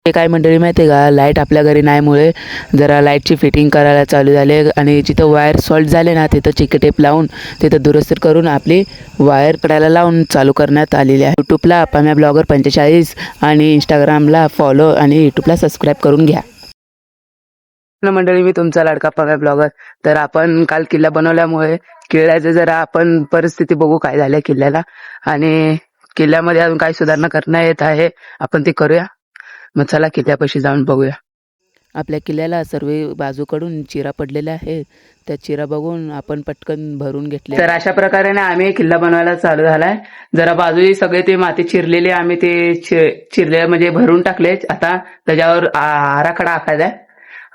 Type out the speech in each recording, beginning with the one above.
ते काय मंडळी माहिती आहे का, लाईट आपल्या घरी नाहीमुळे जरा लाईटची फिटिंग करायला चालू झाले आणि जिथं वायर सॉल्ट झाले ना तिथं चिकट टेप लावून तिथं दुरुस्त करून आपली वायर कडायला लावून चालू करण्यात आलेली आहे. यूट्यूबला पम्या ब्लॉगर 45 आणि इंस्टाग्रामला फॉलो आणि यूट्यूबला सबस्क्राईब करून घ्या. मंडळी मी तुमचा लाडका पम्या ब्लॉगर. तर आपण काल किल्ला बनवल्यामुळे किल्ल्याचं जरा आपण परिस्थिती बघू काय झालं किल्ल्याला, आणि किल्ल्यामध्ये अजून काही सुधारणा करण्यात येत आहे, आपण ते करूया. मग चला किल्ल्यापाशी जाऊन बघूया. आपल्या किल्ल्याला सर्व बाजूकडून चिरा पडलेल्या आहे, त्या चिरा बघून आपण पटकन भरून घेतले. तर अशा प्रकारे ना आम्ही किल्ला बनवायला चालू झालाय. जरा बाजूही सगळे ते माती चिरलेली आम्ही ते चिरले म्हणजे भरून टाकले. आता त्याच्यावर आराखडा आखायचा आहे.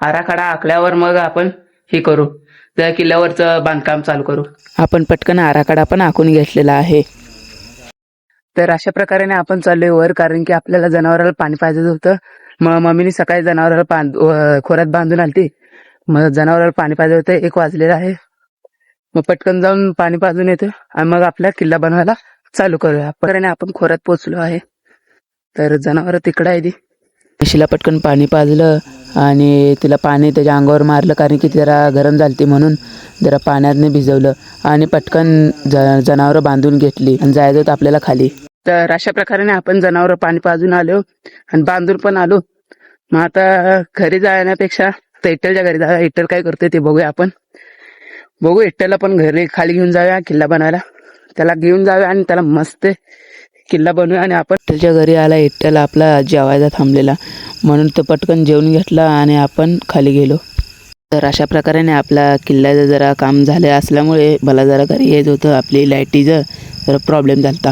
आराखडा आखल्यावर मग आपण हे करू, त्या किल्ल्यावरचं बांधकाम चालू करू. आपण पटकन आराखडा पण आखून घेतलेला आहे. तर अशा प्रकारे आपण चाललोय वर, कारण की आपल्याला जनावराला पाणी पाहिजे होतं. मग मम्मीने सकाळी जनावराला खोऱ्यात बांधून आलती. मग जनावराला पाणी पाहिजे होतं, 1 वाजलेला आहे. मग पटकन जाऊन पाणी पाजून येतो आणि मग आपला किल्ला बनवायला चालू करूया. प्रकारे आपण खोऱ्यात पोचलो आहे. तर जनावर तिकडं आहे ती. म्हशीला पटकन पाणी पाजलं आणि तिला पाणी त्याच्या अंगावर मारलं, कारण की जरा गरम झालती म्हणून जरा पाण्याने भिजवलं आणि पटकन जनावरं बांधून घेतली आणि जायचं होतं आपल्याला खाली. तर अशा प्रकारे आपण जनावरं पाणी पाजून आलो आणि बांधून पण आलो. मग आता घरी जाण्यापेक्षा इट्टलच्या घरी जाऊया. इट्टल काय करते ते बघूया आपण. बघू इट्टलला पण घरी खाली घेऊन जाऊया किल्ला बनायला. त्याला घेऊन जाऊया आणि त्याला मस्त किल्ला बनवूया. आणि आपण इट्टलच्या घरी आला. इट्टल आपला जेवायला थांबलेला म्हणून तो पटकन जेवून घेतला आणि आपण खाली गेलो. तर अशा प्रकारे आपला किल्ल्याचं जरा काम झालं असल्यामुळे मला जरा घरी यायचं होतं. आपली लाईटीचं जरा प्रॉब्लेम झाला.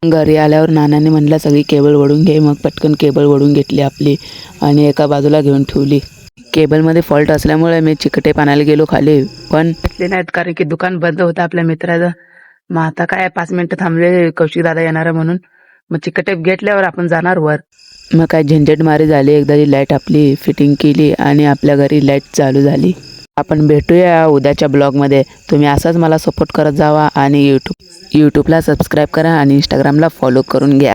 घरी आल्यावर नानाने म्हटलं सगळी केबल ओढून घे. मग पटकन केबल ओढून घेतली आपली आणि एका बाजूला घेऊन ठेवली. केबलमध्ये फॉल्ट असल्यामुळे मी चिकटे पाण्याला गेलो खाली, पण घेतले नाहीत कारण की दुकान बंद होतं आपल्या मित्राचं. मग आता काय 5 मिनिटं थांबले कौशिक दादा येणार म्हणून. मग चिकटे घेतल्यावर आपण जाणार वर. मग काय झंझट मारी झाली. एकदाची लाईट आपली फिटिंग केली आणि आपल्या घरी लाईट चालू झाली. आपण भेटूया उद्याच्या ब्लॉगमध्ये. तुम्ही असाच मला सपोर्ट करत जावा आणि यूट्यूबला सबस्क्राईब करा आणि इंस्टाग्रामला फॉलो करून घ्या.